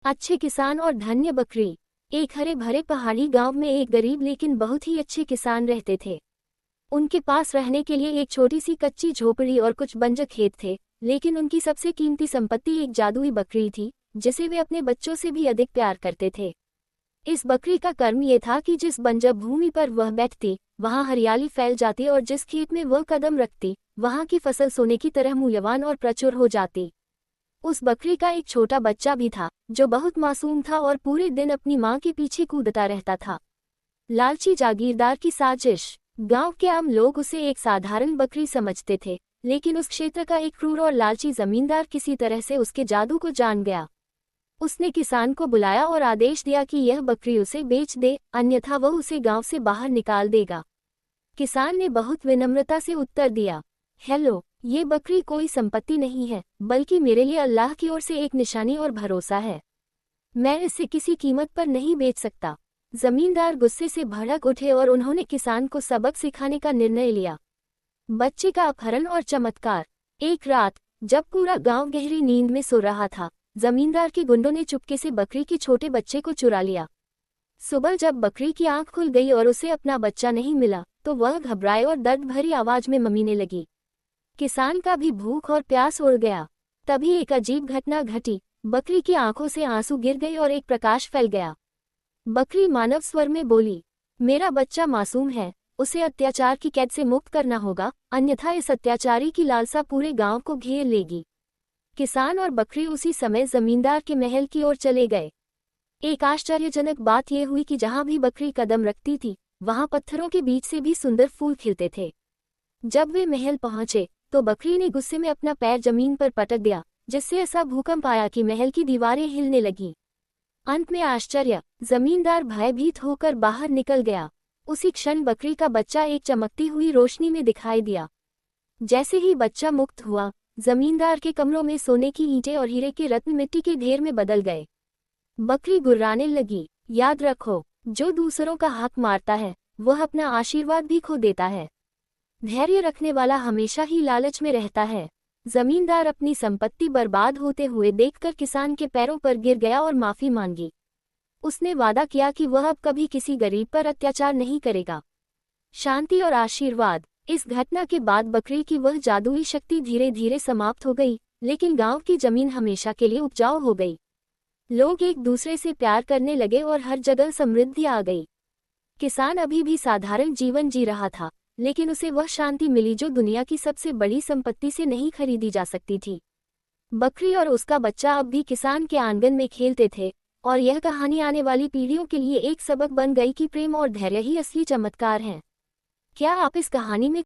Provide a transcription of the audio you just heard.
अच्छे किसान और धन्य बकरी। एक हरे भरे पहाड़ी गांव में एक गरीब लेकिन बहुत ही अच्छे किसान रहते थे। उनके पास रहने के लिए एक छोटी सी कच्ची झोपड़ी और कुछ बंजर खेत थे, लेकिन उनकी सबसे कीमती संपत्ति एक जादुई बकरी थी, जिसे वे अपने बच्चों से भी अधिक प्यार करते थे। इस बकरी का कर्म ये था कि जिस बंजर भूमि पर वह बैठती, वहां हरियाली फैल जाती और जिस खेत में वह कदम रखती, वहां की फसल सोने की तरह मूल्यवान और प्रचुर हो जाती। उस बकरी का एक छोटा बच्चा भी था, जो बहुत मासूम था और पूरे दिन अपनी मां के पीछे कूदता रहता था। लालची जागीरदार की साजिश। गांव के आम लोग उसे एक साधारण बकरी समझते थे, लेकिन उस क्षेत्र का एक क्रूर और लालची जमींदार किसी तरह से उसके जादू को जान गया। उसने किसान को बुलाया और आदेश दिया कि यह बकरी उसे बेच दे, अन्यथा वह उसे गांव से बाहर निकाल देगा। किसान ने बहुत विनम्रता से उत्तर दिया, हेलो, ये बकरी कोई संपत्ति नहीं है, बल्कि मेरे लिए अल्लाह की ओर से एक निशानी और भरोसा है। मैं इसे किसी कीमत पर नहीं बेच सकता। जमींदार गुस्से से भड़क उठे और उन्होंने किसान को सबक सिखाने का निर्णय लिया। बच्चे का अपहरण और चमत्कार। एक रात, जब पूरा गांव गहरी नींद में सो रहा था, जमींदार के गुंडों ने चुपके से बकरी के छोटे बच्चे को चुरा लिया। सुबह जब बकरी की आंख खुल गई और उसे अपना बच्चा नहीं मिला, तो वह घबराए और दर्द भरी आवाज में मम्मीने लगी। किसान का भी भूख और प्यास उड़ गया। तभी एक अजीब घटना घटी। बकरी की आंखों से आंसू गिर गए और एक प्रकाश फैल गया। बकरी मानव स्वर में बोली, मेरा बच्चा मासूम है, उसे अत्याचार की कैद से मुक्त करना होगा, अन्यथा इस अत्याचारी की लालसा पूरे गांव को घेर लेगी। किसान और बकरी उसी समय जमींदार के महल की ओर चले गए। एक आश्चर्यजनक बात यह हुई कि जहां भी बकरी कदम रखती थी, वहां पत्थरों के बीच से भी सुंदर फूल खिलते थे। जब वे महल पहुंचे, तो बकरी ने गुस्से में अपना पैर जमीन पर पटक दिया, जिससे ऐसा भूकंप आया कि महल की दीवारें हिलने लगीं। अंत में आश्चर्य, जमींदार भयभीत होकर बाहर निकल गया। उसी क्षण बकरी का बच्चा एक चमकती हुई रोशनी में दिखाई दिया। जैसे ही बच्चा मुक्त हुआ, जमींदार के कमरों में सोने की ईंटें और हीरे के रत्न मिट्टी के ढेर में बदल गए। बकरी गुर्राने लगी, याद रखो, जो दूसरों का हक मारता है, वह अपना आशीर्वाद भी खो देता है। धैर्य रखने वाला हमेशा ही लालच में रहता है। जमींदार अपनी संपत्ति बर्बाद होते हुए देखकर किसान के पैरों पर गिर गया और माफी मांगी। उसने वादा किया कि वह अब कभी किसी गरीब पर अत्याचार नहीं करेगा। शांति और आशीर्वाद। इस घटना के बाद बकरी की वह जादुई शक्ति धीरे धीरे समाप्त हो गई, लेकिन गांव की जमीन हमेशा के लिए उपजाऊ हो गई। लोग एक दूसरे से प्यार करने लगे और हर जगह समृद्धि आ गई। किसान अभी भी साधारण जीवन जी रहा था, लेकिन उसे वह शांति मिली जो दुनिया की सबसे बड़ी संपत्ति से नहीं खरीदी जा सकती थी। बकरी और उसका बच्चा अब भी किसान के आंगन में खेलते थे, और यह कहानी आने वाली पीढ़ियों के लिए एक सबक बन गई कि प्रेम और धैर्य ही असली चमत्कार हैं। क्या आप इस कहानी में